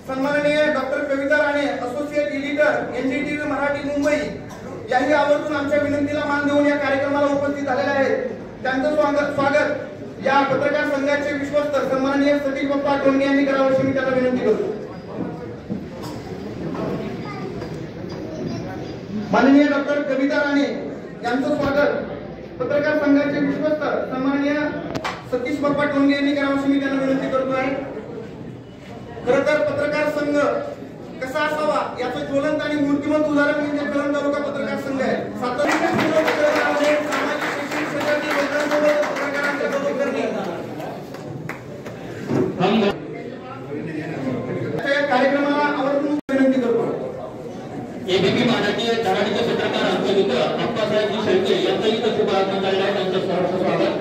सन्माननीय doctor Kavita Rane, associate editor, NDTV Marathi Mumbai यांनी आवर्जून आमच्या विनंतीला मान देऊन या कार्यक्रमाला उपस्थित झालेले आहेत। त्यांचं स्वागत या पत्रकार संघाचे विश्वस्त सन्माननीय सतीश बाप्पा टोंगे यांनी करावं अशी मी त्यांना विनंती करतो। माननीय डॉक्टर कविता राणे यांचं स्वागत पत्रकार संघाचे विश्वस्त सन्माननीय सतीश बाप्पा टोंगे यांनी करावं अशी मी त्यांना विनंती करतो आहे। खरं तर पत्रकार संघ कसा असावा याचं ज्वलंत आणि मूर्तिमंत उदाहरण म्हणजे कळंब तालुका पत्रकार संघ आहे। सातत्याने सामाजिक शैक्षणिक क्षेत्रातील लोकांसोबत पत्रकारांच्या मदत करणे कार्यक्रमाला आवर्जून विनंती करतो। एबीपी मराठी धडाडीचे पत्रकार आमचे मित्र अप्पासाहेबजी शेळके यांचंही शुभारंभ झालेला आहे। त्यांचं सहर्ष स्वागत।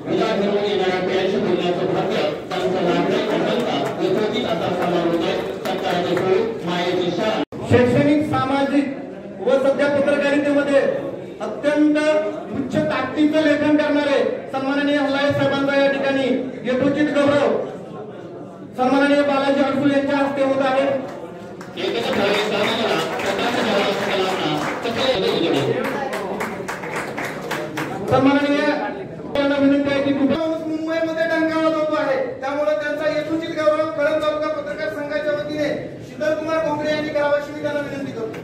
विधान ठरवून येणाऱ्या पिढ्यांशी बोलण्याचं भाग्य त्यांचं लाभलंय। त्यांचा यथोचित असा सन्मान होतोय। सरकारचे स्वरूप मायेची शान शैक्षणिक, सामाजिक व सध्या पत्रकारितेमध्ये अत्यंत उच्च ताकदीचं लेखन करणारे सन्माननीय हल्लाळे साहेबांचा या ठिकाणी यथोचित गौरव सन्माननीय बालाजी अडसूळ यांच्या हस्ते होत आहे। सन्माननीय विनंती आहे की मुंबईमध्ये डंका वाजवतो आहे, त्यामुळे त्यांचा यथोचित गौरव कळंब तालुका पत्रकार संघाच्या वतीने शीतल कुमार घोंगरे यांनी करावा अशी मी त्यांना विनंती करतो।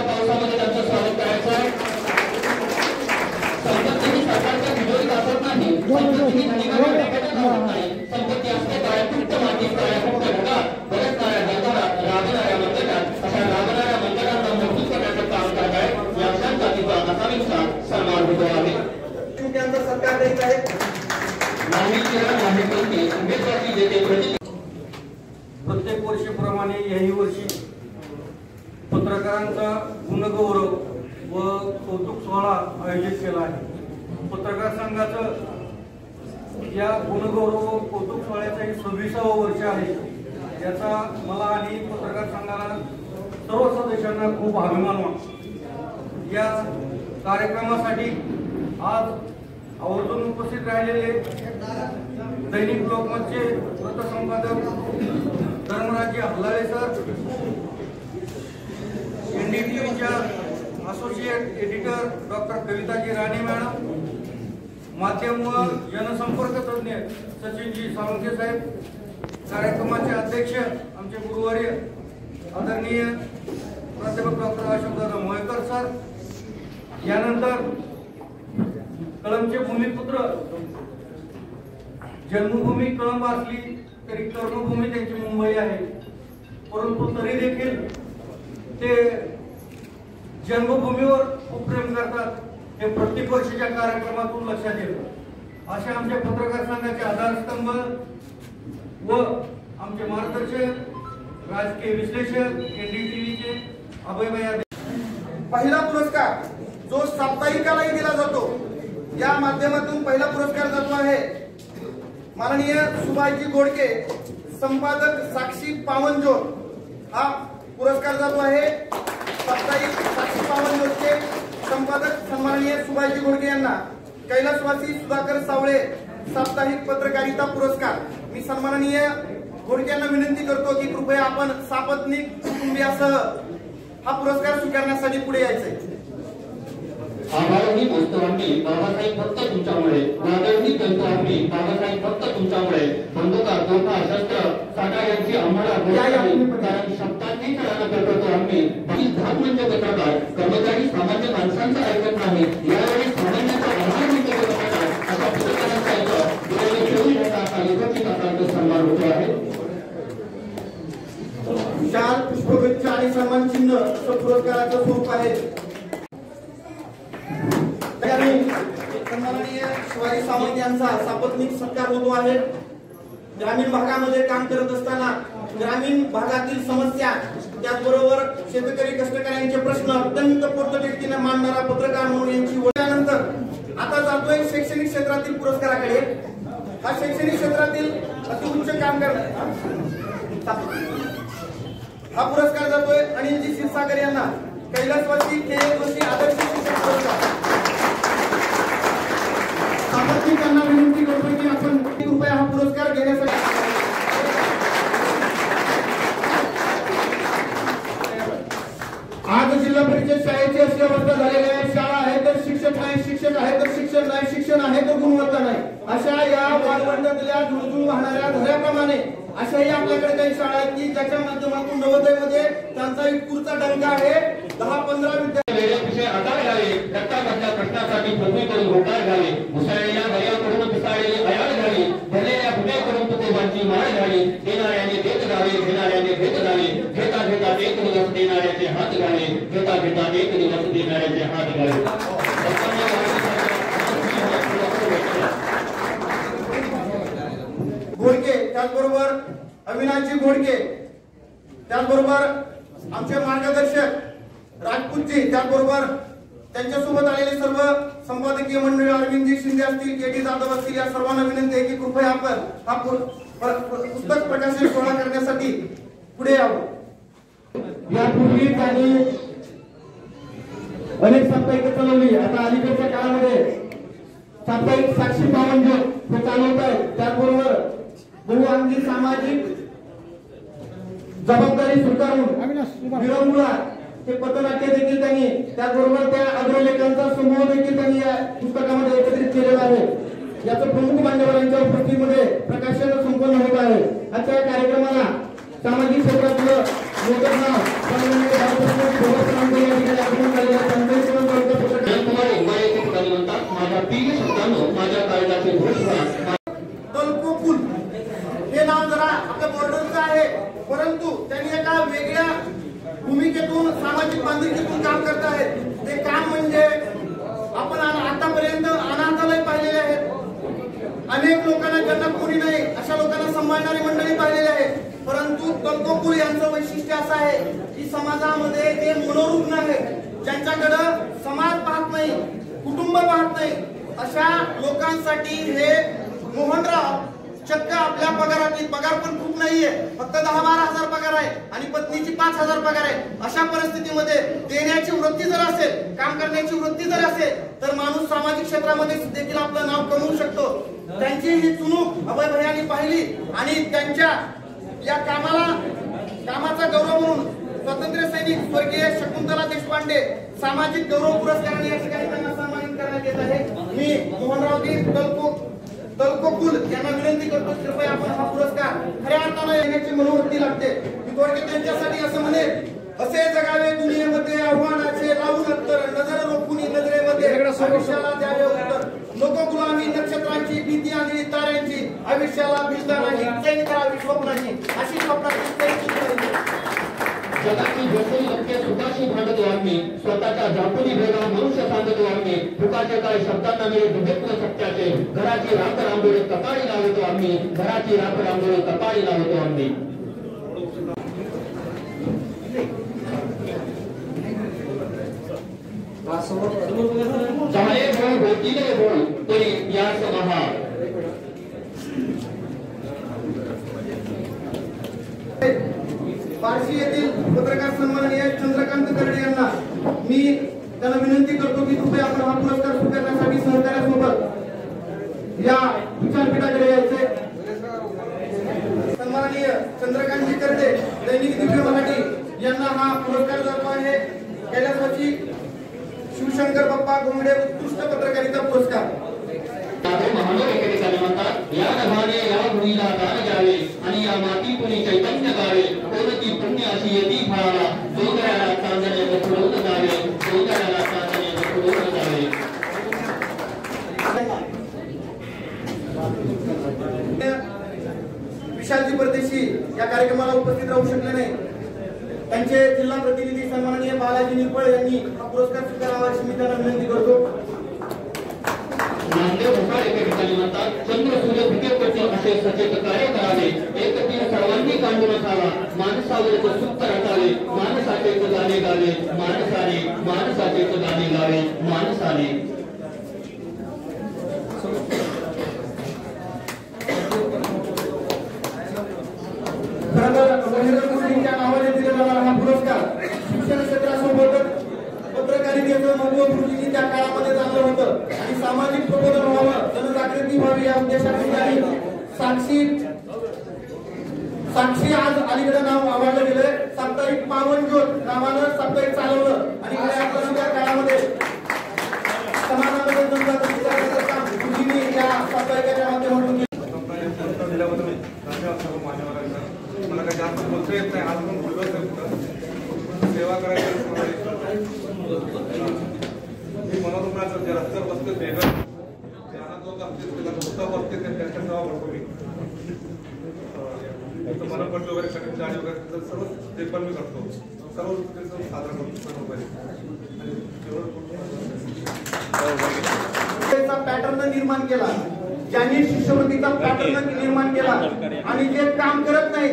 पावसामध्ये त्यांचं स्वागत करायचं आहे। संपत्ती सरकारच्या विरोधी असत नाही, संपत्ती असते काळ्यापुट्ट माती, काळ्यापुट्ट ढगात, बऱ्याच काळ्या ढगात राबणाऱ्या मंदिरात अशा राबणाऱ्या मंदिरांना मजबूत करण्याचं काम करत आहे। या जातीचा असा विचार सन्मान होतो आहे। त्यांचा सत्कार द्यायचा आहे। प्रत्येक वर्षीप्रमाणे याही वर्षी पत्रकारांचा गुणगौरव व कौतुक सोहळा आयोजित केला आहे। पत्रकार संघाचं या गुणगौरव व कौतुक सोहळ्याचं 26वे वर्ष आहे। याचा मला आणि पत्रकार संघाला सर्व सदस्यांना खूप अभिमान वाटतो। या कार्यक्रमासाठी आज आवर्जून उपस्थित राहिलेले दैनिक लोकमतचे वृत्तसंपादक धर्मराजे हल्लाळे सर, NDTVच्या असोसिएट एडिटर डॉक्टर कविताजी राणे मॅडम, माध्यम व जनसंपर्क तज्ञ सचिनजी साळुंखे साहेब, कार्यक्रमाचे अध्यक्ष आमचे गुरुवारी आदरणीय प्राध्यापक डॉक्टर अशोकदादा मोहेकर सर, यानंतर कळंबचे भूमिपुत्र, जन्मभूमी कळंब असली तरी कर्मभूमी त्यांची मुंबई आहे, परंतु तरी देखील ते जन्मभूमीवर खूप प्रेम करतात। हे प्रत्येक वर्षीच्या कार्यक्रमातून लक्षात येतं। अशा आमच्या पत्रकार संघाचे आधारस्तंभ व आमचे मार्गदर्शक, राजकीय विश्लेषक, NDTVचे अभयभाई। पहिला पुरस्कार जो साप्ताहिकालाही दिला जातो, या माध्यमातून पहिला पुरस्कार जातो आहे माननीय सुभाषजी गोडके, संपादक साक्षी पावनजोत। हा पुरस्कार जातो आहे साप्ताहिक साक्षी पावनजोतचे संपादक सन्माननीय सुभाषजी गोडके यांना। कैलासवासी सुधाकर सावळे साप्ताहिक पत्रकारिता पुरस्कार। मी सन्माननीय गोडके यांना विनंती करतो की कृपया आपण सापत्निक कुटुंबियासह हा पुरस्कार स्वीकारण्यासाठी पुढे यायचंय। आभारही बोलतो आम्ही बाबासाहेब फक्त तुमच्यामुळे, वादळही करतो आम्ही बाबासाहेब फक्त तुमच्यामुळे। बंदुका, तोफा, शस्त्र साठा यांची आम्हाला कारण शब्दांनी चढायला करतो आम्ही। ही धाक म्हणजे पत्रकार, कर्मचारी सामान्य माणसांचं ऐकत नाही, यावेळी सामान्यांचा आभार म्हणजे पत्रकार। अशा पत्रकारांचा सन्मान होतो आहे। शाल, पुष्पगुच्छ आणि सन्मान चिन्ह असं पुरस्काराचं स्वरूप आहे। सन्माननीय शिवाजी सावंत यांचा सापत्निक सत्कार होतो आहे। ग्रामीण भागामध्ये काम करत असताना ग्रामीण भागातील समस्या, त्याचबरोबर शेतकरी कष्टकऱ्यांचे प्रश्न अत्यंत पोटतिडकीने मांडणारा पत्रकार म्हणून यांची ओळखल्यानंतर आता जातोय शैक्षणिक क्षेत्रातील पुरस्काराकडे। हा शैक्षणिक क्षेत्रातील अतिउच्च काम करणारा हा पुरस्कार जातोय अनिलजी क्षीरसागर यांना। कैलासवासी के जोशी आदर्श शिक्षक पुरस्कार। मी त्यांना विनंती करतो की आपण कृपया हा पुरस्कार घेण्यासाठी आज जिल्हा परिषद शाळेची अशी अवस्था झालेली आहे, शाळा आहे तर शिक्षक नाही, शिक्षक आहे तर शिक्षण नाही, शिक्षण आहे तर गुणवत्ता नाही, अशा या वाळवंटातल्या झुळझुळ वाहणाऱ्या धऱ्याप्रमाणे अशाही आपल्याकडे काही शाळा आहेत की ज्याच्या माध्यमातून नवोदयमध्ये त्यांचा इतपूरचा डंका आहे. 10-15 विषय आधार घाले, रक्तामधल्या प्रश्नासाठी पृथ्वी करून होकार घाले, मुसळलेल्या दर्याकडून पिसाळलेली अयाळ घाली, भरलेल्या पुण्याकडून तुकोबांची माळ घाली, देणाऱ्याने देत घाले, घेणाऱ्याने भेट घाले, घेता घेता एक दिवस देणाऱ्याचे हात घाले, घेता घेता एक दिवस देणाऱ्याचे हात घाले. घोडके, त्याचबरोबर अविनाशजी घोडके, त्याचबरोबर आमचे मार्गदर्शक राजपूतजी, त्याचबरोबर त्यांच्यासोबत आलेले सर्व संपादकीय मंडळी अरविंदजी शिंदे असतील, के टी जाधव असतील, या सर्वांना विनंती आहे की कृपया आपण हा पुस्तक प्रकाशन सोहळा करण्यासाठी पुढे यावं. यापूर्वी त्यांनी अनेक साप्ताहिक चालवली. आता अलीकडच्या काळामध्ये साप्ताहिक साक्षी पावन हे चालवत आहे. त्याचबरोबर बहुअंगी सामाजिक जबाबदारी स्वीकारून विरंगुळा हे पथनाट्य देखील त्यांनी, त्याचबरोबर त्या अग्रलेखांचा समूह देखील त्यांनी या पुस्तकामध्ये एकत्रित केलेला आहे. याचं प्रमुख मान्यवरांच्या उपस्थितीमध्ये प्रकाशन संपन्न होत आहे. आजच्या या कार्यक्रमाला सामाजिक क्षेत्रातलं मोठं नाव माझ्या काळजाचे घोषणा तलकोकुल हे नाव जरा आपल्या बॉर्डरचं आहे, परंतु त्यांनी एका वेगळ्या भूमिकेतून सामाजिक बांधिलकीतून काम करत आहेत. ते काम म्हणजे आपण आतापर्यंत अनाथालय पाहिलेले आहेत, अनेक लोकांना ज्यांना कोणी नाही अशा लोकांना सांभाळणारी मंडळी पाहिलेली आहे. परंतु तलकोकुल यांचं वैशिष्ट्य असं आहे की समाजामध्ये ते मनोरुग्ण आहेत, ज्यांच्याकडं समाज पाहत नाही, कुटुंब पाहत नाही, अशा लोकांसाठी हे मोहनराव चक्क आपल्या पगारातील, पगार पण खूप नाहीये, फक्त 10-12 हजार पगार आहे आणि पत्नीची 5,000 पगार आहे. अशा परिस्थितीमध्ये देण्याची वृत्ती जर असेल, काम करण्याची वृत्ती जर असेल, तर माणूस सामाजिक क्षेत्रामध्ये देखील आपलं नाव कमवू शकतो. त्यांची ही चुणूक अभय भैयांनी पाहिली आणि त्यांच्या या कामाचा गौरव म्हणून स्वातंत्र्य सैनिक स्वर्गीय शकुंतला देशपांडे सामाजिक गौरव पुरस्काराने या ठिकाणी त्यांना सन्मानित करण्यात येत आहे. मी मोहनरावजी तलकोकुल यांना विनंती करतो कृपया आपण हा पुरस्कार खऱ्या अर्थाने येण्याची मनोवृत्ती लागते. मी थोडक्यात त्यांच्यासाठी असं म्हणेन, असे जगावे दुनियेमध्ये आव्हानाचे लावून उत्तर, नजर रोखून नजरेमध्ये आयुष्याला द्यावे उत्तर, नको गुलामी नक्षत्रांची, भीती आणि ताऱ्यांची, आयुष्याला भिजला नाही, चैन करावी स्वप्नाची, अशी स्वप्नाची जगाची जसही लक्ष्य सुखाशी भांडतो आम्ही, स्वतःच्या जापुरी भेदा मनुष्य सांगतो आम्ही, फुकाचे काय शब्दांना मिळे दुभेत्व सत्याचे, घराची राख रांगोळी कपाळी लावतो आम्ही, घराची राख रांगोळी कपाळी लावतो आम्ही. झाले बोल होतीले बोल तरी यास महा. बार्शी येथील पत्रकार सन्माननीय चंद्रकांत करडे यांना मी त्यांना विनंती करतो की कृपया आपण हा पुरस्कार स्वीकारण्यासाठी सहकार्यासोबत या विचारपीठाकडे यायचे. सन्माननीय चंद्रकांतजी करडे, दैनिक दिव्य मराठी यांना हा पुरस्कार जातो आहे. कैलासवासी शिवशंकर बाप्पा घोंगडे उत्कृष्ट पत्रकारिता पुरस्कार. या नभाने या भूमीला दान द्यावे आणि या माती कुणी चैतन्य गावे, कोणती पुण्य अशी येती फळाला, सौंदर्याला चांदणे बसवून जावे, सौंदर्याला चांदणे बसवून जावे. विशालजी परदेशी या कार्यक्रमाला उपस्थित राहू शकले नाही. त्यांचे जिल्हा प्रतिनिधी सन्माननीय बालाजी निरपळ यांनी हा पुरस्कार स्वीकारावा अशी मी त्यांना विनंती करतो. नामदेव भोपाळ एके ठिकाणी म्हणतात, चंद्र सूर्य भिकेपट्टी असे सचेत कार्य करावे, एक तीर सर्वांनी काढून असावा, माणसावरच सुप्त रचावे, माणसाचेच गाणे गावे, माणसाने माणसाचेच गाणे गावे, माणसाने. खरं तर महेंद्र कुस्तींच्या नावाने दिला जाणारा हा पुरस्कार शिक्षण क्षेत्रासोबतच पत्रकारितेचं महत्व गुरुजींनी त्या काळामध्ये चाललं होतं आणि सामाजिक प्रबोधन व्हावं, जनजागृती साक्षी आज अलीकडे नाव आवडलं गेलंय. साप्ताहिक पावन ज्योत नावानं साप्ताहिक चालवलं आणि गेल्या काळामध्ये समाजामध्ये जनजागृतीचं काम गुरुजींनी या साप्ताहिकाच्या माध्यमातून मला काही जास्त बोलता येत नाही. आज पण बोललो सेवा करायची मी म्हणत होतो जे रस्त्यावर बसते वेगळं ज्यांना जो असतील त्याला होता बसते त्यांच्या सेवा करतो मी. मला पण वगैरे कठीण गाडी वगैरे सर्व ते पण मी करतो. सर्व साजरा करतो सर्व पॅटर्न निर्माण केला, ज्यांनी शिष्यवृत्तीचा पॅटर्न निर्माण केला आणि जे काम करत नाही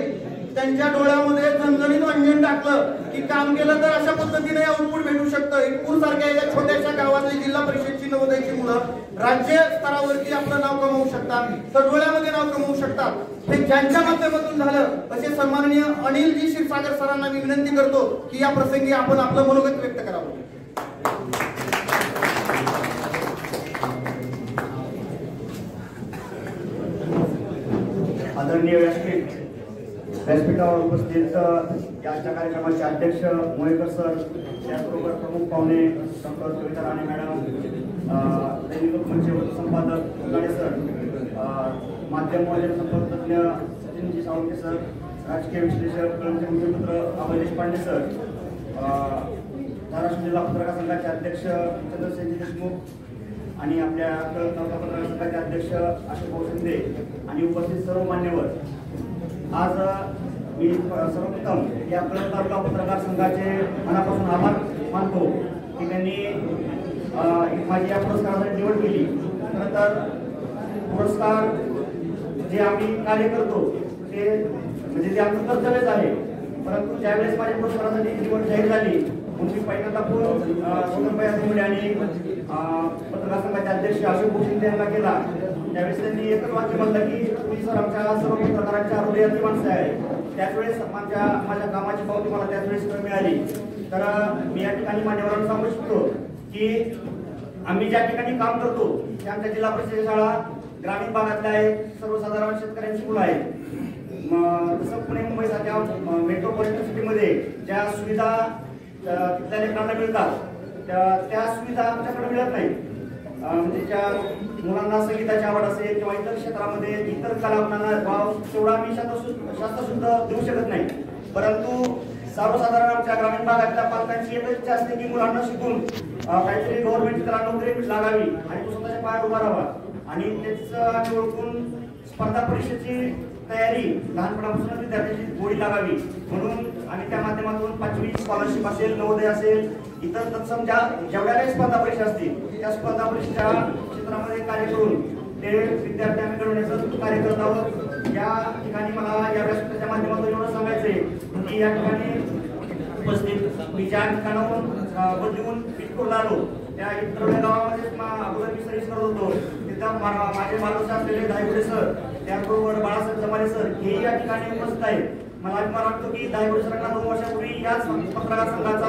त्यांच्या डोळ्यामध्ये झणझणीत अंजन टाकलं की काम केलं तर अशा पद्धतीने आउटपुट भेटू शकतं. इटपूर सारख्या या छोट्याशा गावातली जिल्हा परिषदची नवोदयची मुलं राज्य स्तरावरती आपलं नाव कमवू शकतात, तर डोळ्यामध्ये नाव कमवू शकतात. हे ज्यांच्या माध्यमातून झालं असे सन्माननीय अनिलजी क्षीरसागर सरांना मी विनंती करतो की या प्रसंगी आपण आपलं मनोगत व्यक्त करावं. आदरणीय व्यासपीठावर उपस्थित याच्या कार्यक्रमाचे अध्यक्ष मोहेकर सर, त्याचबरोबर प्रमुख पाहुणे डॉक्टर कविता राणे मॅडम, दैनिक लोकमतचे संपादक उगाडे सर, माध्यम व जनसंपर्क तज्ञ सचिनजी सावंते सर, राजकीय विश्लेषक मुख्यपुत्र अभय देशपांडे सर, महाराष्ट्र जिल्हा पत्रकार संघाचे अध्यक्ष चंद्रसेनजी देशमुख आणि आपल्या पत्रकार संघाचे अध्यक्ष अशोक शिंदे आणि उपस्थित सर्व मान्यवर. आज मी सर्वप्रथम या कळंब तालुका पत्रकार संघाचे मनापासून आभार मानतो की त्यांनी माझी या पुरस्कारासाठी निवड केली. खरं तर पुरस्कार जे आम्ही कार्य करतो ते म्हणजे ते आमचं कर्तव्यच आहे, परंतु ज्यावेळेस माझ्या पुरस्कारासाठी निवड जाहीर झाली म्हणून मी पहिल्यांदा फोन सोनमबाई आणि पत्रकार संघाचे अध्यक्ष अशोक शिंदे यांना केला. त्यावेळेस त्यांनी एकच वाक्य म्हटलं की तुम्ही सर आमच्या सर्व पत्रकारांच्या हृदयातली माणसं आहे. त्याचवेळेस माझ्या कामाची पावती मला त्याचवेळेस मिळाली. तर मी या ठिकाणी मान्यवरांना सांगू इच्छितो की आम्ही ज्या ठिकाणी काम करतो त्या आमच्या जिल्हा परिषद शाळा ग्रामीण भागातल्या आहे, सर्वसाधारण शेतकऱ्यांची मुलं आहेत. तसं पुणे मुंबई सारख्या मेट्रोपॉलिटन सिटीमध्ये ज्या सुविधा तिथल्या लेकरांना मिळतात त्या सुविधा आमच्याकडे मिळत नाही. म्हणजे ज्या मुलांना संगीताची आवड असेल किंवा इतर क्षेत्रामध्ये इतर कलागुणांना भाव तेवढा आम्ही शास्त्र सुद्धा देऊ शकत नाही. परंतु सर्वसाधारण आमच्या ग्रामीण भागातल्या पालकांची एकच इच्छा असते की मुलांना शिकून काहीतरी गव्हर्नमेंट त्याला नोकरी लागावी आणि तो स्वतःच्या पायावर उभा राहावा. आणि त्याचं ओळखून स्पर्धा परीक्षेची तयारी लहानपणापासून विद्यार्थ्यांची गोडी लागावी म्हणून आणि त्या माध्यमातून 5वी स्कॉलरशिप असेल, नवोदय असेल, इतर तत्सम जेवढ्या काही स्पर्धा परीक्षा असतील त्या स्पर्धा परीक्षेच्या क्षेत्रामध्ये कार्य करून ते विद्यार्थी आम्ही घडवण्याचं कार्य करत आहोत. या ठिकाणी मला या व्यासपीठाच्या माध्यमातून एवढं सांगायचंय की या ठिकाणी उपस्थित मी ज्या ठिकाणाहून बदलून पिठपूरला आलो त्या इतरवड्या गावामध्ये अगोदर मी सर्व्हिस करत होतो. तिथं माझे मालक असलेले धायगुडे सर, त्याचबरोबर बाळासाहेब जमाले सर हे या ठिकाणी उपस्थित आहेत. मला अभिमान वाटतो की धायगुडे सरांना 2 वर्षापूर्वी याच पत्रकार संघाचा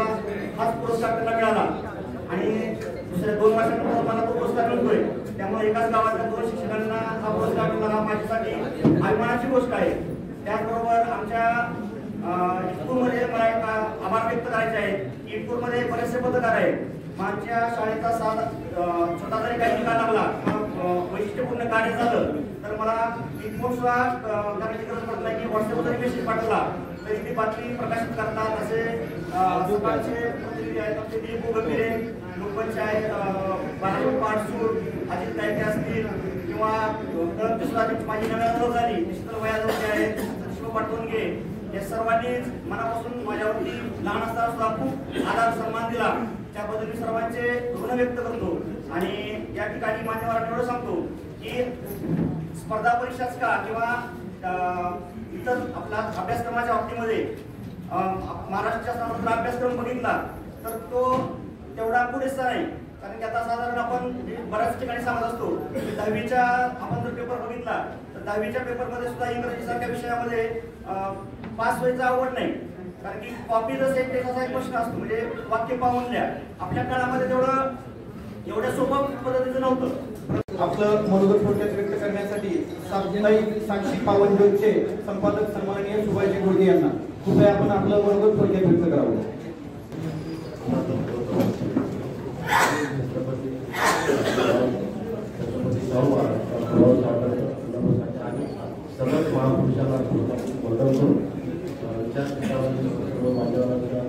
हाच पुरस्कार त्यांना मिळाला आणि दुसऱ्या 2 वर्षानंतर मला तो पुरस्कार मिळतोय. त्यामुळे एकाच गावातल्या 2 शिक्षकांना हा पुरस्कार मिळाला माझ्यासाठी अभिमानाची गोष्ट आहे. त्याचबरोबर आमच्या इटपूरमध्ये मला एक आभार व्यक्त करायचे आहे. इटपूरमध्ये बरेचसे पत्रकार आहेत. माझ्या शाळेचा छोटा जरी काही निकाल लागला वैशिष्ट्यपूर्ण कार्य झालं तर मला इटपूर सुद्धा करण्याची गरज पडत नाही की व्हॉट्सअपवर जरी मेसेज पाठवला तरी ती बातमी प्रकाशित करतात. असे सकाळचे प्रतिनिधी आहेत आमचे दिलीप गंभीरे, लोकमतचे आहेत बाळासाहेब पाडसूर, अजित गायके असतील किंवा माझी नव्यानं झाली निश्चित वयाजवळचे आहेत सचिव पाटवणगे, या सर्वांनीच मनापासून माझ्यावरती लहान असताना सुद्धा खूप आदर सन्मान दिला. त्याबद्दल मी सर्वांचे ऋण व्यक्त करतो. आणि या ठिकाणी मान्यवरांना एवढं सांगतो की स्पर्धा परीक्षाच का किंवा इतर आपला अभ्यासक्रमाच्या बाबतीमध्ये महाराष्ट्राच्या शासनाचा अभ्यासक्रम बघितला तर तो तेवढा पुरेसा नाही. कारण की आता साधारण आपण बऱ्याच ठिकाणी सांगत असतो 10वीच्या आपण जर पेपर बघितला तर 10वीच्या पेपरमध्ये सुद्धा इंग्रजी सारख्या विषयामध्ये पास व्हायचं आवड नाही. कारण की कॉपी जसं एक असा एक प्रश्न असतो म्हणजे वाक्य पाहून लिहा. आपल्या काळामध्ये एवढ्या सोप्या पद्धतीचं नव्हतं. आपलं मनोगत थोडक्यात व्यक्त करण्यासाठी साप्ताहिक साक्षी पावन ज्योतचे संपादक सन्माननीय सुभाषजी घोडके यांना कृपया आपण आपलं मनोगत थोडक्यात व्यक्त करावं. सर्वच महापुरुषांना वंदन करून सर्व मान्यवरांचा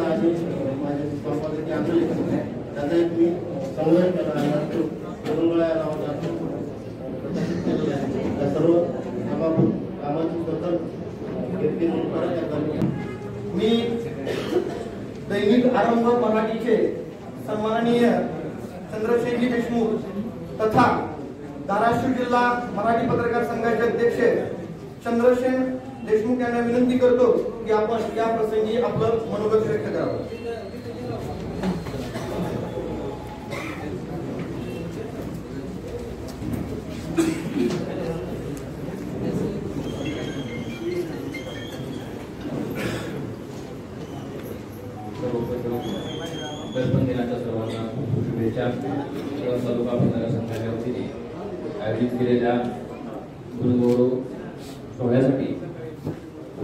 आणि माझे संपादकीय आंदोलन त्याचा एक मी संग्रह केला आहे. तरुणगळा या नावाचा प्रकाशित केलेला आहे. त्या सर्व कामाची बद्दल व्यक्ती म्हणून करत आहे. मी दैनिक आरंभ मराठीचे सन्माननीय चंद्रशेखरजी देशमुख तथा धाराशिव जिल्हा मराठी पत्रकार संघाचे अध्यक्ष चंद्रशेन देशमुख यांना विनंती करतो की आपण या प्रसंगी आपलं मनोगत व्यक्त करावं. दर्पण दिनाच्या सर्वांना शुभेच्छा. तालुका पत्रकार संघाच्या वतीने आयोजित केलेल्या गुरुगौरव सोहळ्यासाठी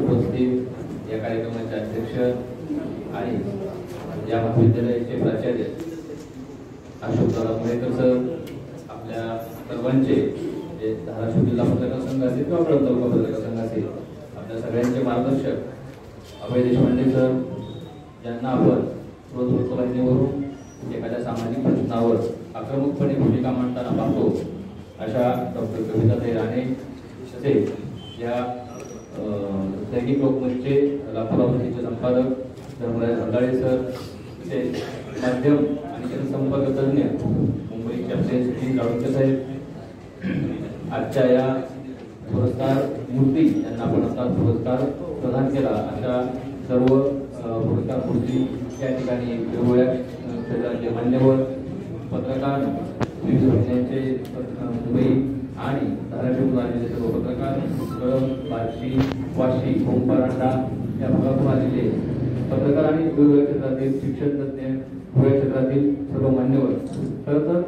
उपस्थित या कार्यक्रमाचे अध्यक्ष आणि या महाविद्यालयाचे प्राचार्य अशोकदादा मुळेकर सर, आपल्या सर्वांचे जे धाराशिव जिल्हा पत्रकार संघ असेल किंवा कळंब तालुका पत्रकार संघ असेल, आपल्या सगळ्यांचे मार्गदर्शक अभय देशपांडे सर, ज्यांना आपण रोज वृत्तवाहिनीवरून एखाद्या सामाजिक प्रश्नावर आक्रमकपणे भूमिका मांडताना पाहतो, अशा डॉक्टर कविताताई राणे तसेच या दैनिक लोकमतचे लातूरचे संपादक धर्मराज हंडाळे सर, तसेच माध्यम आणि जनसंपर्क तज्ञ मुंबईचे आपले सचिन लाडके साहेब, आजच्या या पुरस्कार मूर्ती यांना आपण आता पुरस्कार प्रदान केला, अशा सर्व पुरस्कार मूर्ती या ठिकाणी वेगवेगळ्या क्षेत्राचे मान्यवर पत्रकार, विविध जिल्ह्यांचे मुंबई आणि धाराशिव जिल्ह्याचे सर्व पत्रकार, कळंब, बार्शी, वाशी, ओंपरांडा या भागातून आलेले पत्रकार आणि वेगवेगळ्या क्षेत्रातील शिक्षण तज्ञ, वेगवेगळ्या क्षेत्रातील सर्व मान्यवर. खरं तर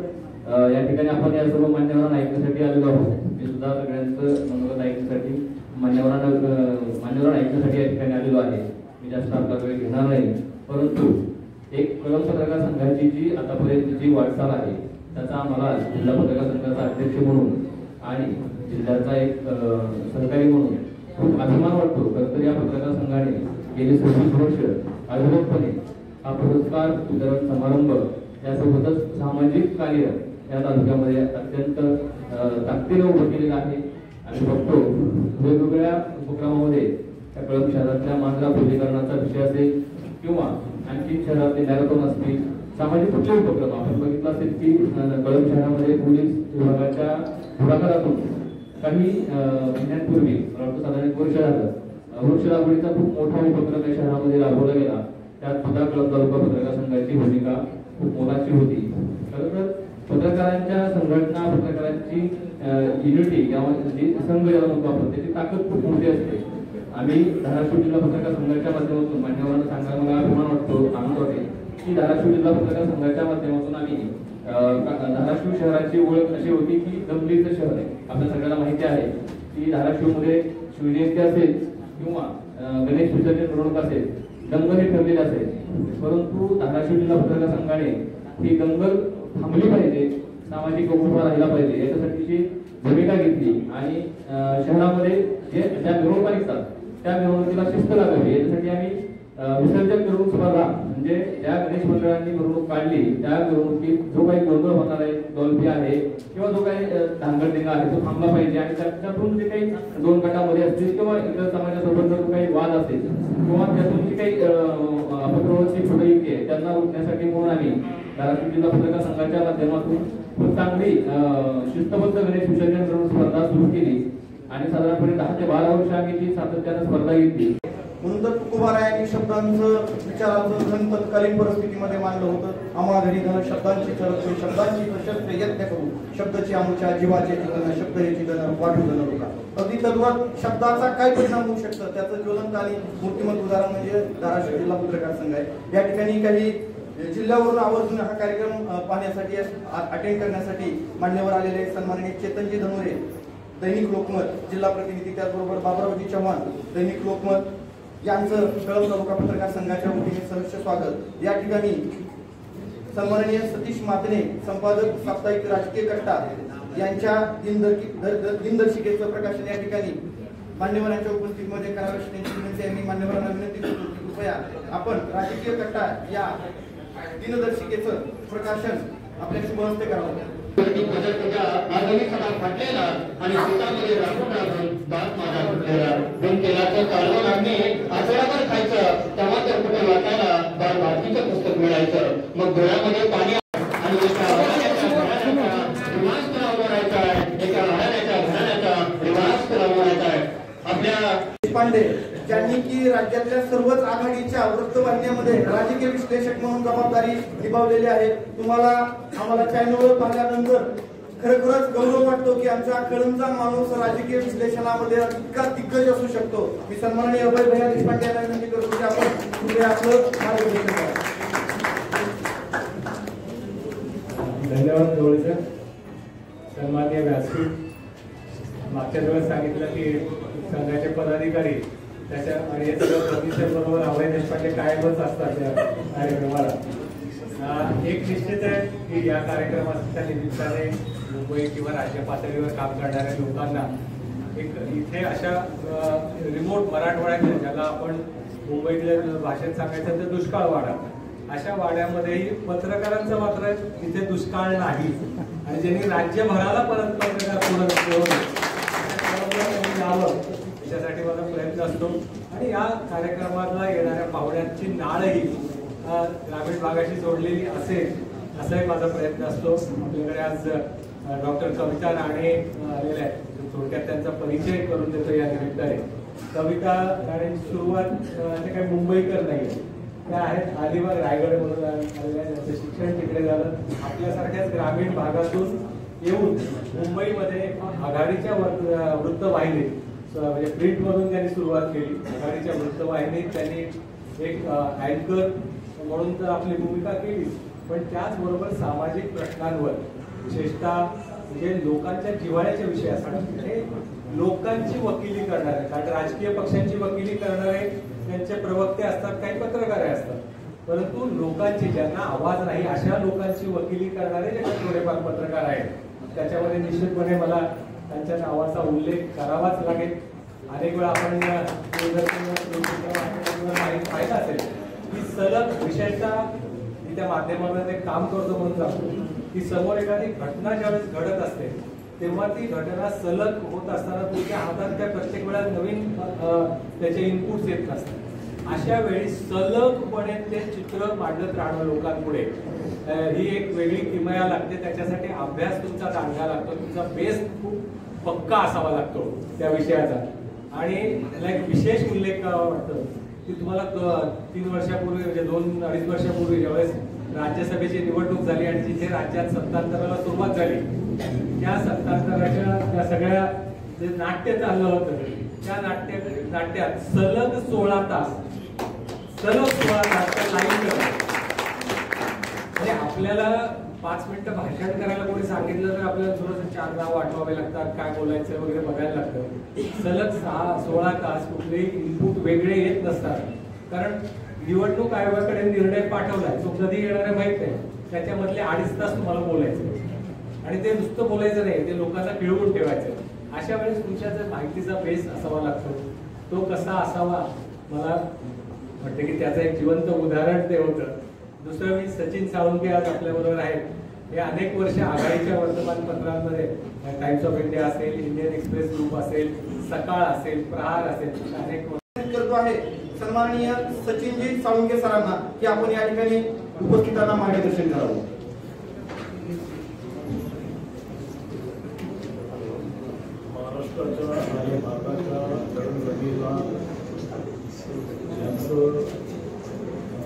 या ठिकाणी आपण या सर्व मान्यवरांना ऐकण्यासाठी आलेलो आहोत. मी सुद्धा सगळ्यांचं मनोगत ऐकण्यासाठी मान्यवरांना ऐकण्यासाठी या ठिकाणी आलेलो आहे. मी जास्त आपला वेळ घेणार नाही, परंतु एक कळंब पत्रकार संघाची जी आतापर्यंत जी वाटचाल आहे त्याचा आम्हाला जिल्हा पत्रकार संघाचा अध्यक्ष म्हणून आणि जिल्ह्याचा एक सहकारी म्हणून खूप अभिमान वाटतो. खरं तर या पत्रकार संघाने गेली 26 वर्ष अविरतपणे हा पुरस्कार वितरण समारंभ यासोबतच सामाजिक कार्य या तालुक्यामध्ये अत्यंत ताकदीने उभं केलेलं आहे. आम्ही बघतो वेगवेगळ्या उपक्रमामध्ये त्या कळंब शहरातल्या मांजरा खोलीकरणाचा विषय असेल किंवा आणखी शहरातले मॅरेथॉन असतील, सामाजिक कुठले उपक्रम आपण बघितलं असेल की कळंब शहरामध्ये पोलीस विभागाच्या पुढाकारातून काही महिन्यांपूर्वी साधारण 1 वर्ष झालं वृक्ष लागवडीचा खूप मोठा उपक्रम या शहरामध्ये राबवला गेला. त्यात सुद्धा कळंब तालुका पत्रकार संघाची भूमिका खूप मोलाची होती. खरं तर पत्रकारांच्या संघटना, पत्रकारांची युनिटी किंवा जी संघ ज्याला म्हणतो आपण, त्याची ताकद खूप मोठी असते. आम्ही धाराशिव जिल्हा पत्रकार संघाच्या माध्यमातून मान्यवरांना सांगायला मला अभिमान वाटतो, आनंद वाटेल की धाराशिव जिल्हा पत्रकार संघाच्या माध्यमातून आम्ही धाराशिव शहराची ओळख अशी होती की दंगलीचं शहर आहे. आपल्या सगळ्यांना माहिती आहे की धाराशिवमध्ये शिवजयंती असेल किंवा गणेश विसर्जन मिरवणूक असेल, दंगल हे ठरलेले असेल. परंतु धाराशिव जिल्हा पत्रकार संघाने ही दंगल थांबली पाहिजे, सामाजिक उभा राहिला पाहिजे याच्यासाठीची भूमिका घेतली आणि शहरामध्ये ज्या मिरवणुका निघतात त्या मिरवणुकीला शिस्त लागावी याच्यासाठी आम्ही विसर्जन मिरवणूक स्पर्धा म्हणजे ज्या गणेश मंडळांनी मिरवणूक काढली त्या मिरवणुकीत जो काही गोंधळ होणार आहे, डॉल्फी आहे किंवा जो काही धांगडधिंगा आहे तो थांबला पाहिजे आणि त्यातून जे काही 2 गटामध्ये असतील किंवा इतर समाजासोबत जो काही वाद असेल किंवा त्यातून जी काही अपप्रवृत्ती पुढे येते त्यांना रोखण्यासाठी म्हणून आम्ही धाराशिव जिल्हा पत्रकार संघाच्या माध्यमातून खूप चांगली शिस्तबद्ध गणेश विसर्जन मिरवणूक स्पर्धा सुरू केली आणि साधारणपणे 10 ते 12 वर्ष आम्ही ती सातत्याने स्पर्धा घेतली. म्हणून तर तुकोबारायांनी शब्दांचं, विचारांचं धन तत्कालीन परिस्थितीमध्ये मांडलं होतं. आम्हा घरी धन शब्दांची चरत, शब्दांची प्रशस्त यत्न करू, शब्दाची आमच्या जीवाचे ठिकाण, शब्द याची धन वाढू धन होता. अगदी तद्वत शब्दाचा काय परिणाम होऊ शकतं त्याचं ज्वलंत आणि मूर्तिमंत उदाहरण म्हणजे धाराशिव जिल्हा पत्रकार संघ आहे. या ठिकाणी काही जिल्ह्यावरून आवर्जून हा कार्यक्रम पाहण्यासाठी अटेंड करण्यासाठी मान्यवर आलेले सन्माननीय चेतनजी धनुरे, दैनिक लोकमत जिल्हा प्रतिनिधी, त्याचबरोबर बाबरावजी चव्हाण, दैनिक लोकमत यांचं कळंब तालुका पत्रकार संघाच्या वतीने सहर्ष स्वागत। या ठिकाणी सन्माननीय सतीश मातने, संपादक साप्ताहिक राजकीय कट्टा यांच्या दिनदर्शिकेचं प्रकाशन या ठिकाणी मान्यवरांच्या उपस्थितीमध्ये करावे अशी त्यांची विनंती आहे। मी मान्यवरांना विनंती करतो की कृपया आपण राजकीय कट्टा या दिनदर्शिकेचं प्रकाशन आपल्या शुभ हस्ते करावं। आधुनिक सभा फाटलेला आणि शेतामध्ये राखून राखून भात माझा फुटलेला दोन तेलाचं काढून आम्ही आठवड्याभर खायचं, तेव्हा तर कुठे वाटायला बाळ भाजीचं पुस्तक मिळायचं। मग डोळ्यामध्ये पाणी आणि एका रिवाज करायचा आहे, एका घराण्याच्या घराण्याचा रिवाज करायचा आहे। आपल्या देशपांडे ज्यांनी की राज्यातल्या सर्वच आघाडीच्या वृत्तवाहिन्यांमध्ये राजकीय विश्लेषक म्हणून जबाबदारी निभावलेली आहे। तुम्हाला आम्हाला चॅनलवर पाहिल्यानंतर खरोखरच गौरव वाटतो की आमचा कळंबचा माणूस राजकीय विश्लेषणामध्ये इतका दिग्गज असू शकतो। मी सन्माननीय अभय भैया देशपांडे यांना विनंती करतो की आपण कृपया आपलं मार्गदर्शन करा। धन्यवाद गवळीसर। सन्माननीय व्यासपीठ, मागच्या वेळेस सांगितलं की संघाचे पदाधिकारी त्याच्या आणि हे सगळं प्रतिशत बरोबर अभय देशपांडे कायमच असतात त्या कार्यक्रमाला। एक निश्चित आहे की या कार्यक्रमाच्या निमित्ताने मुंबई किंवा राज्य पातळीवर काम करणाऱ्या लोकांना एक इथे अशा रिमोट मराठवाड्यात, ज्याला आपण मुंबईतल्या भाषेत सांगायचं तर दुष्काळ वाडा, अशा वाड्यामध्येही पत्रकारांचं मात्र इथे दुष्काळ नाही आणि ज्यांनी राज्यभराला परत पत्रकार पुढे यावं त्याच्यासाठी माझा प्रयत्न असतो। आणि या कार्यक्रमाला येणाऱ्या पाहुण्यांची नाळही ग्रामीण भागाशी जोडलेली असेल असाही माझा प्रयत्न असतो। आपल्याकडे आज डॉक्टर कविता राणे आलेल्या आहेत, थोडक्यात त्यांचा परिचय करून देतो या निमित्ताने। कविता राणेंची सुरुवात ते काही मुंबईकर नाही, त्या आहेत अलिबाग रायगड म्हणून आलेल्या, त्यांचं शिक्षण तिकडे झालं। आपल्यासारख्याच ग्रामीण भागातून येऊन मुंबईमध्ये आघाडीच्या वृत्तवाहिनीत म्हणजे प्रिंट मधून त्यांनी सुरुवात केली। आघाडीच्या वृत्तवाहिनीत त्यांनी एक अँकर म्हणून तर आपली भूमिका केली, पण त्याचबरोबर सामाजिक प्रश्नांवर विशेषतः म्हणजे लोकांच्या जिव्हाळ्याचे विषय असतात, हे लोकांची वकिली करणारे, कारण राजकीय पक्षांची वकिली करणारे त्यांचे प्रवक्ते असतात, काही पत्रकार असतात, परंतु लोकांची ज्यांना आवाज नाही अशा लोकांची वकिली करणारे जे थोडेफार पत्रकार आहेत, त्याच्यामध्ये निश्चितपणे मला त्यांच्या नावाचा उल्लेख करावाच लागेल। अनेक वेळा आपण पाहिलं असेल की सलग विषयाचा त्या माध्यमामध्ये काम करतो म्हणून जातो की समोर एखादी घटना ज्यावेळेस घडत असते तेव्हा ती घटना सलग होत असताना तुमच्या हातात त्या प्रत्येक वेळा नवीन त्याचे इनपुट्स येत नसतात। अशा वेळी सलगपणे ते चित्र मांडत राहणं लोकांपुढे ही एक वेगळी किमया लागते। त्याच्यासाठी अभ्यास तुमचा चांगला लागतो, तुमचा बेस खूप पक्का असावा लागतो त्या विषयाचा। आणि मला एक विशेष उल्लेख करावा वाटतं की तुम्हाला 3 वर्षापूर्वी म्हणजे 2-2.5 वर्षापूर्वी ज्यावेळेस राज्यसभेची निवडणूक झाली आणि जिथे राज्यात सत्तांतराला सुरुवात झाली, त्या सत्तांतराच्या त्या सगळ्या जे नाट्य चाललं होतं त्या नाट्यात सलग 16 तास लाईन म्हणजे आपल्याला 5 मिनिटं भाषण करायला कोणी सांगितलं तर आपल्याला थोडंसं 4 नाव आठवावे लागतात, काय बोलायचं वगैरे बघायला लागतं। सलग 16 तास कुठलेही इनपुट वेगळे येत नसतात, कारण निवडणूक आयोगाकडे निर्णय पाठवलाय, तो कधी येणार आहे माहित नाही, त्याच्यामधले 2.5 तास तुम्हाला बोलायचं आणि ते नुसतं बोलायचं नाही, ते लोकांना खिळवून ठेवायचं। अशा वेळेस तुमच्या जर माहितीचा बेस असावा लागतो, तो कसा असावा मला वाटतं की त्याचं एक जिवंत उदाहरण ते होतं। दुसरं मी सचिन साळुंके आज आपल्याबरोबर आहेत, हे अनेक वर्ष आघाडीच्या वर्तमानपत्रांमध्ये टाइम्स ऑफ इंडिया असेल, इंडियन एक्सप्रेस ग्रुप असेल, सकाळ असेल, प्रहार असेल, अनेक करतो आहे सन्माननीय सचिनजी साळुंके सरांना की आपण या ठिकाणी उपस्थितांना मार्गदर्शन करावं। महाराष्ट्राच्या आणि भारताच्या जडणघडणीला ज्यांचं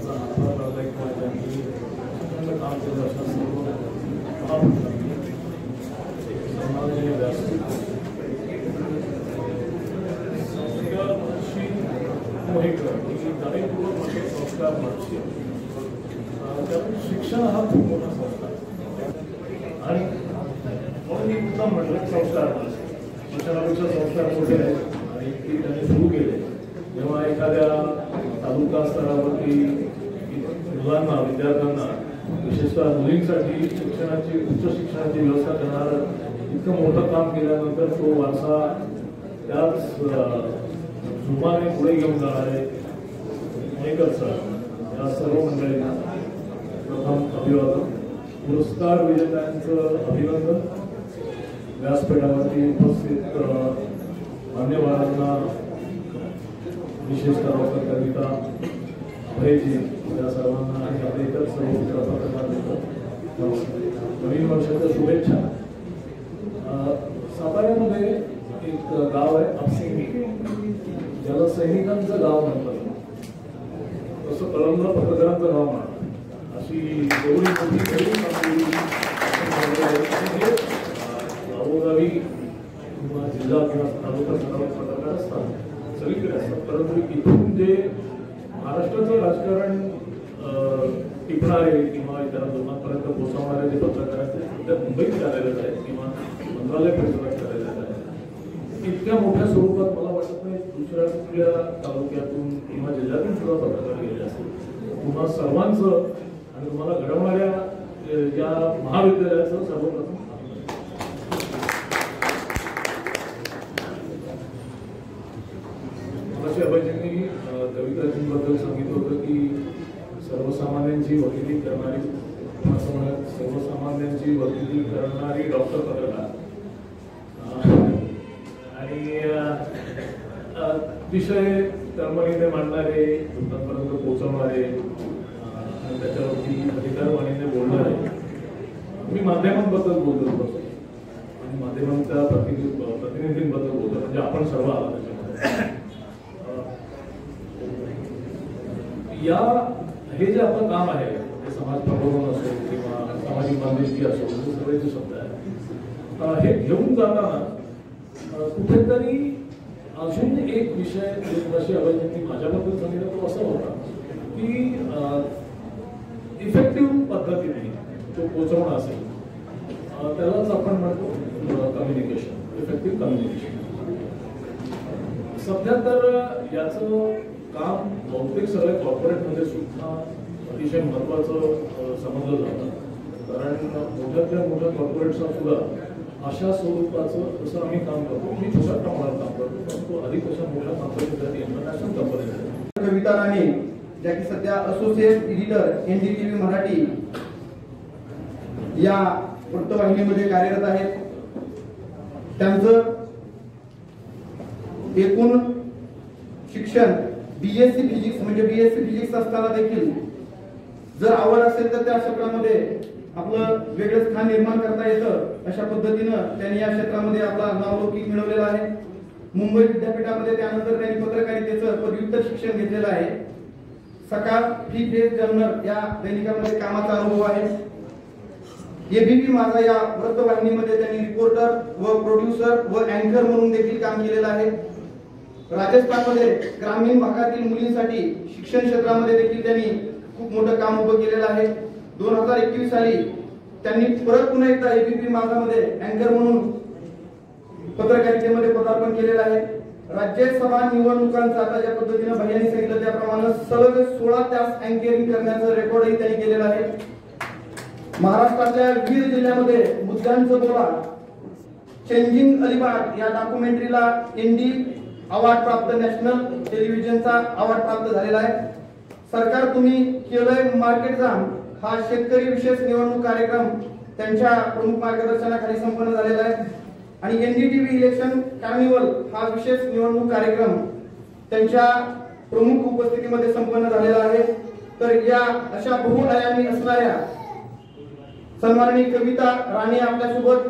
हातभार लावला किंवा ज्यांनी काम केलं अशा सर्व महापुरुषांनी सन्माननीय व्यासपीठ संस्कार महर्षी मोहेकर ही जाणीवपूर्वक म्हणजे संस्कार महर्षी त्या संस्था आणि म्हणून मी उत्तम म्हटलं संस्कार शिक्षणापेक्षा संस्कार मोठे आहेत आणि ते त्यांनी सुरू केले. जेव्हा एखाद्या तालुका स्तरावरती मुलांना विद्यार्थ्यांना विशेषतः मुलींसाठी शिक्षणाची उच्च शिक्षणाची व्यवस्था करणारं इतकं मोठं काम केल्यानंतर तो वारसा त्याच जोमाने पुढे घेऊन जाणारे मयेकर सर या सर्व मंडळींना प्रथम अभिवादन. पुरस्कार विजेत्यांचं अभिनंदन. व्यासपीठावरती उपस्थित मान्यवरांना विशेषतः डॉक्टर कविता अभयजी या सर्वांना आणि आपले इतर सर्व पत्रकार नवीन वर्षाच्या शुभेच्छा. साताऱ्यामध्ये एक गाव आहे अपसिंगी, ज्याला सैनिकांचं गाव म्हणतात, तसं कळमला पत्रकारांचं गाव म्हणतात. अशी एवढी मोठी गावोगावी किंवा जिल्हा किंवा तालुका स्तरावर पत्रकार असतात, सगळीकडे असतात. परंतु इथून जे महाराष्ट्राचं राजकारण टिपणारे किंवा इतर लोकांपर्यंत पोहोचवणारे जे पत्रकार आहेत ते मुंबईत कार्यरत आहेत किंवा मंत्रालय परिसरात कार्यरत आहेत. इतक्या मोठ्या स्वरूपात मला वाटत नाही दुसऱ्या कुठल्या तालुक्यातून किंवा जिल्ह्यातून सुद्धा पत्रकार गेले असतील. तुम्हा सर्वांचं आणि तुम्हाला घडवणाऱ्या या महाविद्यालयाचं सर्वप्रथम अशी अभयजींनी कविताजींबद्दल सांगितलं होतं की सर्वसामान्यांची वकिली करणारी सर्वसामान्यांची वकिली करणारी डॉक्टर पत्रकार आणि विषय तळमळीने मांडणारे, लोकांपर्यंत पोहोचवणारे आणि त्याच्यावरती अधिकारवाणीने बोलणारे. मी माध्यमांबद्दल बोलतो आणि माध्यमांच्या प्रतिनिधींबद्दल बोलतो, म्हणजे आपण सर्व आला त्याच्यामध्ये. या हे जे आपलं काम आहे ते समाज प्रबोधन असो किंवा सामाजिक बांधिलकी असो, हे सगळे जे शब्द आहेत हे घेऊन जाताना कुठेतरी अजून एक विषय जशी अभयजींनी माझ्याबद्दल सांगितलं तो असा होता की इफेक्टिव्ह पद्धतीने तो पोचवणं असेल, त्यालाच आपण म्हणतो कम्युनिकेशन, इफेक्टिव्ह कम्युनिकेशन. सध्या तर याचं काम बहुतेक सगळ्या कॉर्पोरेटमध्ये सुद्धा अतिशय महत्वाचं समजलं जातं. कारण मोठ्यातल्या मोठ्या कॉर्पोरेट्सना सुद्धा अशा स्वरूपाचं जसं आम्ही काम करतो, मी छोट्या प्रमाणात काम करतो, परंतु अधिक अशा मोठ्या कंपनीसाठी इंटरनॅशनल कंपनी आहेत. कविता राणे ज्या की सध्या असोसिएट एडिटर NDTV मराठी या वृत्तवाहिनीमध्ये कार्यरत आहेत. त्यांचं एकूण शिक्षण BSc फिजिक्स म्हणजे BSc फिजिक्स असताना देखील जर आवड असेल तर त्या क्षेत्रामध्ये आपलं वेगळं स्थान निर्माण करता येतं, अशा पद्धतीनं त्यांनी या क्षेत्रामध्ये आपला नावलौकिक मिळवलेला आहे. मुंबई विद्यापीठामध्ये त्यानंतर त्यांनी पत्रकारितेचं पदव्युत्तर शिक्षण घेतलेलं आहे. सकाळ, फ्री प्रेस जर्नल या दैनिकामध्ये कामाचा अनुभव आहे. ABP माझा या वृत्तवाहिनीमध्ये त्यांनी रिपोर्टर व प्रोड्युसर व अँकर म्हणून देखील काम केलेलं आहे. राजस्थानमध्ये ग्रामीण भागातील मुलींसाठी शिक्षण क्षेत्रामध्ये देखील त्यांनी खूप मोठं काम उभं केलेलं आहे. 2021 साली त्यांनी परत पुन्हा एकदा ABP माझामध्ये अँकर म्हणून पत्रकारितेमध्ये पदार्पण केलेलं आहे. राज्यसभा निवडणुकांचा आता ज्या पद्धतीनं भैयांनी सांगितलं त्याप्रमाणे सलग 16 तास अँकरिंग करण्याचं रेकॉर्डही त्यांनी केलेलं आहे. महाराष्ट्रातल्या विविध जिल्ह्यामध्ये मुद्द्यांचं बोला, चेंजिंग अलिबाग या डॉक्युमेंटरीला ND अवॉर्ड प्राप्त, नॅशनल टेलिव्हिजनचा अवॉर्ड प्राप्त झालेला आहे. सरकार तुम्ही केलंय मार्केट जाम हा शेतकरी विशेष निवडणूक कार्यक्रम त्यांच्या प्रमुख मार्गदर्शनाखाली संपन्न झालेला आहे. आणि NDTV इलेक्शन कार्निवल हा विशेष निवडणूक कार्यक्रम त्यांच्या प्रमुख उपस्थितीमध्ये संपन्न झालेला आहे. तर या अशा बहुआयामी असणाऱ्या सन्माननीय कविता राणे आपल्यासोबत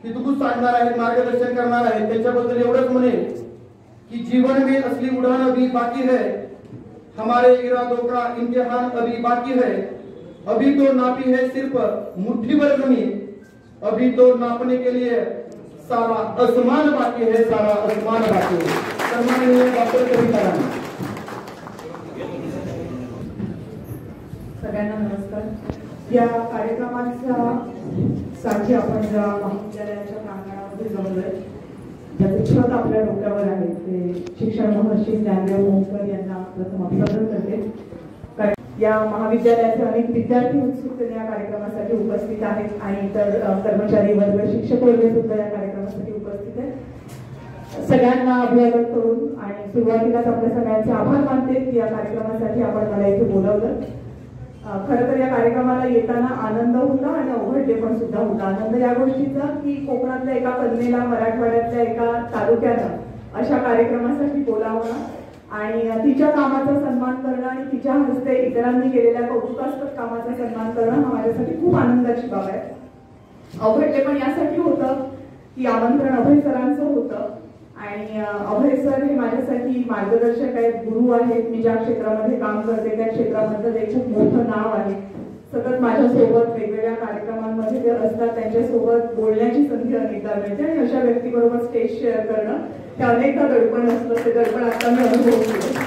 हितगुज साधणार आहेत, मार्गदर्शन करणार आहेत. त्यांच्याबद्दल एवढंच म्हणेल कि जीवन में असली उड़ान अभी बाकी है, हमारे इरादों का इम्तिहान अभी बाकी है, अभी तो नापी है सिर्फ मुट्ठी भर जमीन, अभी तो नापने के लिए सारा आसमान बाकी है, सारा आसमान बाकी है. सन्माननीय डॉक्टर कविता राणे. सगळ्यांना नमस्कार. या कार्यक्रमासाठी आपण ज्या महाविद्यालयाच्या प्रांगणामध्ये जमलोय, ज्याचं छत आपल्या डोक्यावर आहे, ते शिक्षण महर्षी ज्ञानदेव मोहकर यांना प्रथम अभिवादन करते. या महाविद्यालयाचे अनेक विद्यार्थी उत्सुकतेने या कार्यक्रमासाठी उपस्थित आहेत आणि इतर कर्मचारी वर्ग, शिक्षक वर्ग सुद्धा या कार्यक्रमासाठी उपस्थित आहेत. सगळ्यांना अभिवादन करून आणि सुरुवातीलाच आपल्या सगळ्यांचे आभार मानते की या कार्यक्रमासाठी आपण मला इथे बोलावलं. खरं तर या कार्यक्रमाला येताना आनंद होता आणि अवघडले पण सुद्धा होता. आनंद या गोष्टीचा की कोकणातल्या एका कन्येला मराठवाड्यातल्या एका तालुक्यानं अशा कार्यक्रमासाठी बोलावणं आणि तिच्या कामाचा सन्मान करणं आणि तिच्या हस्ते इतरांनी केलेल्या कौतुकास्पद कामाचा सन्मान करणं हा माझ्यासाठी खूप आनंदाची बाब आहे. अवघडले पण यासाठी होतं की आमंत्रण अभय सरांचं होतं आणि अभय सर हे माझ्यासाठी मार्गदर्शक आहेत, गुरु आहेत. मी ज्या क्षेत्रामध्ये काम करते त्या क्षेत्रामधलं ते खूप मोठं नाव आहे. सतत माझ्यासोबत वेगवेगळ्या कार्यक्रमांमध्ये जे असतात त्यांच्यासोबत बोलण्याची संधी अनेकदा मिळते आणि अशा व्यक्तीबरोबर स्टेज शेअर करणं हे अनेकदा दडपण असतं. ते दडपण आता मी अनुभव केलं.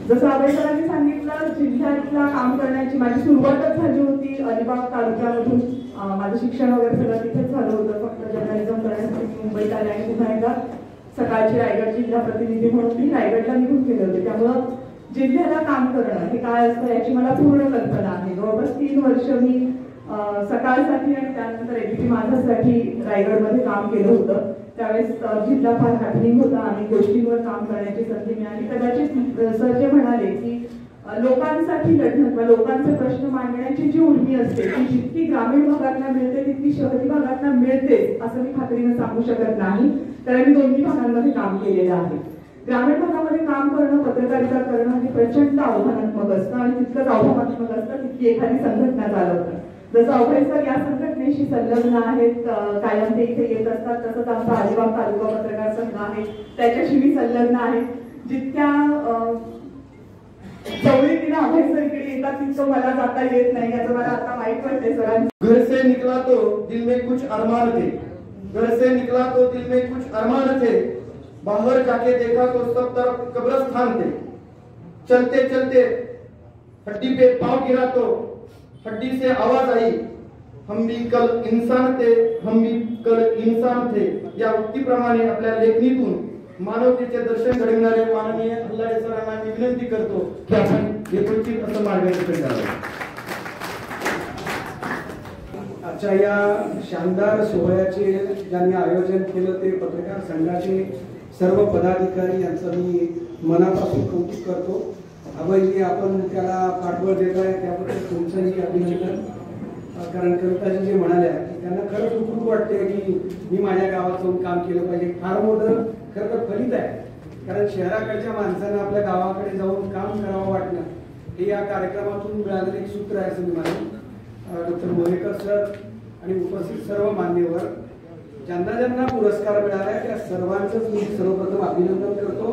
जसं अभय सरांनी सांगितलं, जिल्ह्यातला काम करण्याची माझी सुरुवातच झाली होती अलिबाग तालुक्यामधून. माझं शिक्षण वगैरे सगळं तिथेच झालं होतं. फक्त जर्नलिझम करण्यासाठी मुंबईत आले आणि पुन्हा एकदा सकाळची रायगड जिल्हा प्रतिनिधी म्हणून मी रायगडला निघून गेले होते. त्यामुळं जिल्ह्याला काम करणं हे काय असतं याची मला पूर्ण कल्पना आहे. जवळपास 3 वर्ष मी सकाळसाठी आणि त्यानंतर एबीपी माझ्यासाठी रायगडमध्ये काम केलं होतं. त्यावेळेस जिल्हा फार हॅपनिंग होता आणि गोष्टींवर काम करण्याची संधी मिळाली. कदाचित सर जे म्हणाले की लोकांसाठी लढणं किंवा लोकांचे प्रश्न मांडण्याची जी उर्मी असते ती जितकी ग्रामीण भागातला मिळते तितकी शहरी भागातला मिळते असं मी खात्रीने सांगू शकत नाही, कारण मी दोन्ही भागांमध्ये काम केलेलं आहे. ग्रामीण भागामध्ये काम करणं, पत्रकारिता करणं हे प्रचंड आव्हानात्मक असतं आणि तितकंच आव्हानात्मक असतं तितकी एखादी संघटना चालवतं. जसं अभय सर या संघटनेशी संलग्न आहेत, कायम ते इथे येत असतात, तसंच आमचा अलिबाग तालुका पत्रकार संघ आहे त्याच्याशी मी संलग्न आहे. जितक्या चवळीतीनं अभय सर इकडे येतात तितकं मला जाता येत नाही, याचं मला आता माहित वाटते सरांनी. घर से निकला तो दिल में कुछ अरमान थे, घर से निकला तो दिल में कुछ अरमान थे, बाहर जाके देखा तो सब तरफ कब्रिस्तान थे, चलते चलते हड्डी पे पांव गिरा तो हड्डी से आवाज आई, हम भी कल इंसान थे, हम भी कल इंसान थे. या उक्तीप्रमाणे आपल्या लेखणीतून मानवतेचे दर्शन घडविणारे माननीय हल्लाळे सरांना मी विनंती करतो की आपण यथोचित असं मार्गदर्शन करावं. आजच्या या शानदार सोहळ्याचे ज्यांनी आयोजन केलं ते पत्रकार संघाचे सर्व पदाधिकारी यांचं मी मनापासून कौतुक करतो. अभयजी आपण त्याला पाठबळ देत आहे त्याबद्दल तुमचंही अभिनंदन. कारण कविताजी जे म्हणाल्या त्यांना खरंच उत्सुक वाटते की मी माझ्या गावात जाऊन काम केलं पाहिजे. फार मोठं खरं तर फलित आहे, कारण शहराकडच्या माणसांना आपल्या गावाकडे जाऊन काम करावं वाटणं हे या कार्यक्रमातून मिळालेलं एक सूत्र आहे असं मी मानेन. डॉक्टर मोहेकर सर आणि उपस्थित सर्व मान्यवर ज्यांना ज्यांना पुरस्कार मिळाला त्या सर्वांचंच मी सर्वप्रथम अभिनंदन करतो.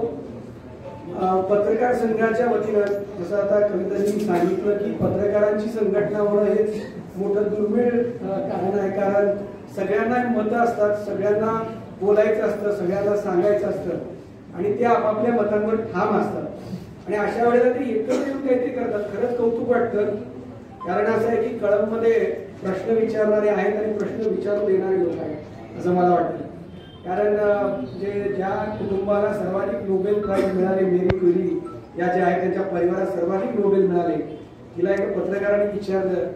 पत्रकार संघाच्या वतीनं जसं आता कवितांनी सांगितलं की पत्रकारांची संघटना होणं हेच मोठं दुर्मिळ कारण आहे, कारण सगळ्यांना मतं असतात, सगळ्यांना बोलायचं असतं, सगळ्यांना सांगायचं असतं आणि ते आपापल्या मतांवर ठाम असतात आणि अशा वेळेला ते एकत्र येऊन काहीतरी करतात. खरंच कौतुक वाटतं, कारण असं आहे की कळममध्ये प्रश्न विचारणारे आहेत आणि प्रश्न विचारू देणारे लोक आहेत असं मला वाटतं. कारण ज्या कुटुंबाला सर्वाधिक नोबेल प्राईज मिळाले, मेरी क्युरी या ज्या आहेत त्यांच्या परिवारात सर्वाधिक नोबेल मिळाले, तिला एका पत्रकाराने विचारलं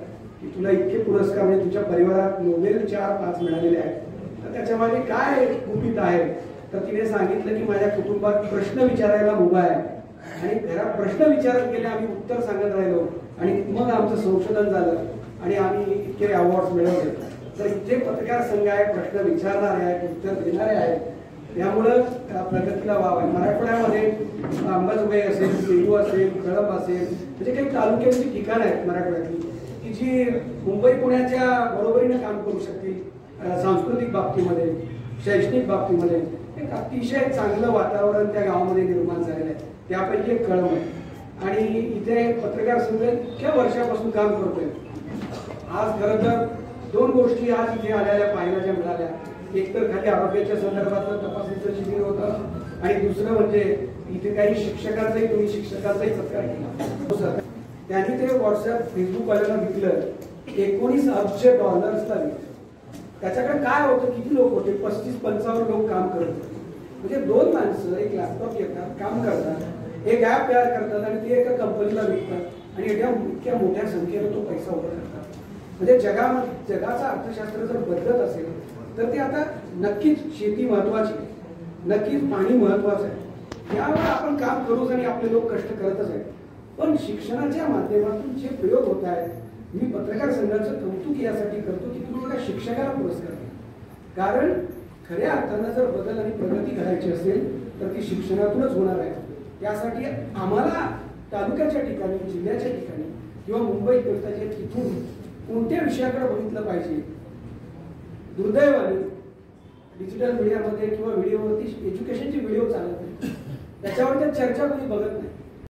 की तुला इतके पुरस्कार म्हणजे तुझ्या परिवारात नोबेल 4-5 मिळालेले आहेत, तर त्याच्यामागे काय गुपित आहे, तर तिने सांगितलं की माझ्या कुटुंबात प्रश्न विचारायला उभा आहे आणि घरात प्रश्न विचारत गेले, आम्ही उत्तर सांगत राहिलो आणि मग आमचं संशोधन झालं आणि आम्ही इतके अवॉर्ड मिळवले. तर इथे पत्रकार संघ आहे, प्रश्न विचारणारे आहेत, उत्तर देणारे आहेत, त्यामुळं प्रगतीला वाव आहे. मराठवाड्यामध्ये अंबाजोगाई असेल, सेलू असेल, कळंब असेल, म्हणजे काही तालुक्यांची ठिकाणं आहेत मराठवाड्यातली की जी मुंबई पुण्याच्या बरोबरीने काम करू शकतील सांस्कृतिक बाबतीमध्ये, शैक्षणिक बाबतीमध्ये. एक अतिशय चांगलं वातावरण त्या गावामध्ये निर्माण झालेलं आहे, त्यापैकी एक कळंब आहे. आणि इथे पत्रकार संघ इतक्या वर्षापासून काम करतोय. आज खरं तर 2 गोष्टी आज इथे आलेल्या पाहायला ज्या मिळाल्या, एक तर खाली आरोग्याच्या संदर्भातलं तपासणीचं शिबिर होतं आणि दुसरं म्हणजे इथे काही शिक्षकांचाही तुम्ही शिक्षकांचाही सत्कार केला. त्यांनी ते व्हॉट्सअप फेसबुकवाल्यांना विकलं 19 अब्ज डॉलर्सला विकलं. त्याच्याकडे काय होतं, किती लोक होते, 35-55 लोक काम करत होते. म्हणजे 2 माणसं एक लॅपटॉप घेतात, काम करतात, एक ॲप तयार करतात आणि ते एका कंपनीला विकतात आणि इतक्या मोठ्या संख्येने तो पैसा उभा करतात. म्हणजे जगाचा अर्थशास्त्र जर बदलत असेल तर ते आता नक्कीच शेती महत्वाची, नक्कीच पाणी महत्वाचं आहे, यावर आपण काम करूच आणि आपले लोक कष्ट करतच आहेत. पण शिक्षणाच्या माध्यमातून जे प्रयोग होत आहेत, मी पत्रकार संघाचं कौतुक यासाठी करतो की तुम्ही एका शिक्षकाला पुरस्कार द्या. कारण खऱ्या अर्थानं जर बदल आणि प्रगती करायची असेल तर ती शिक्षणातूनच होणार आहे. त्यासाठी आम्हाला तालुक्याच्या ठिकाणी, जिल्ह्याच्या ठिकाणी किंवा मुंबई करिताच्या तिथून कोणत्या विषयाकडे बघितलं पाहिजे. दुर्दैवाने डिजिटल मीडियामध्ये किंवा व्हिडिओवरती एज्युकेशनचे व्हिडिओ चालत नाही, त्याच्यावर त्या चर्चा कोणी बघत नाही.